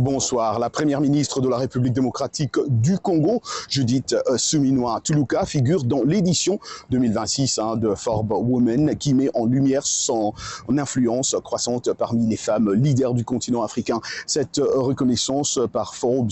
Bonsoir. La première ministre de la République démocratique du Congo, Judith Suminwa Tuluka, figure dans l'édition 2026 de Forbes Women qui met en lumière son influence croissante parmi les femmes leaders du continent africain. Cette reconnaissance par Forbes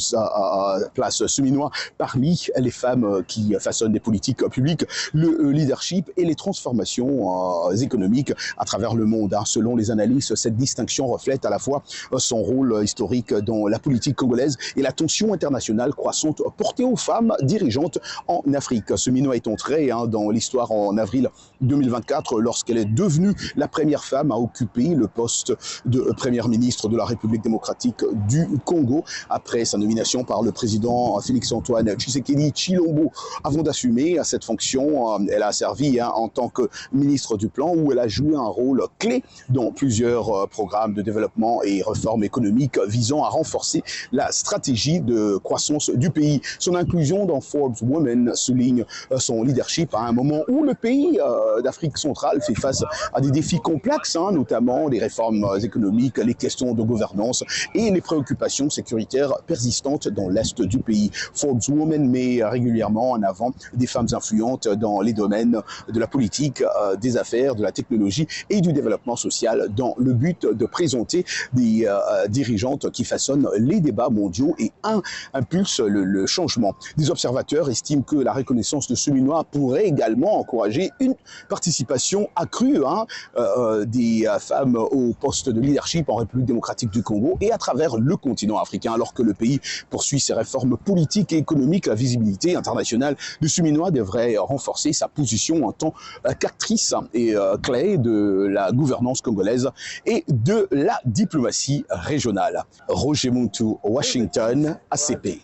place Suminwa parmi les femmes qui façonnent des politiques publiques, le leadership et les transformations économiques à travers le monde. Selon les analystes, cette distinction reflète à la fois son rôle historique dans la politique congolaise et la tension internationale croissante portée aux femmes dirigeantes en Afrique. Suminwa est entrée dans l'histoire en avril 2024 lorsqu'elle est devenue la première femme à occuper le poste de première ministre de la République démocratique du Congo après sa nomination par le président Félix-Antoine Tshisekedi Tshilombo. Avant d'assumer cette fonction, elle a servi en tant que ministre du Plan où elle a joué un rôle clé dans plusieurs programmes de développement et réformes économiques visant à renforcer la stratégie de croissance du pays. Son inclusion dans Forbes Women souligne son leadership à un moment où le pays d'Afrique centrale fait face à des défis complexes, notamment les réformes économiques, les questions de gouvernance et les préoccupations sécuritaires persistantes dans l'est du pays. Forbes Women met régulièrement en avant des femmes influentes dans les domaines de la politique, des affaires, de la technologie et du développement social dans le but de présenter des dirigeantes qui façonnent les débats mondiaux et impulsent le changement. Des observateurs estiment que la reconnaissance de Suminwa pourrait également encourager une participation accrue des femmes au poste de leadership en République démocratique du Congo et à travers le continent africain. Alors que le pays poursuit ses réformes politiques et économiques, la visibilité internationale de Suminwa devrait renforcer sa position en tant qu'actrice et clé de la gouvernance congolaise et de la diplomatie régionale. Roger Muntu, Washington, ACP.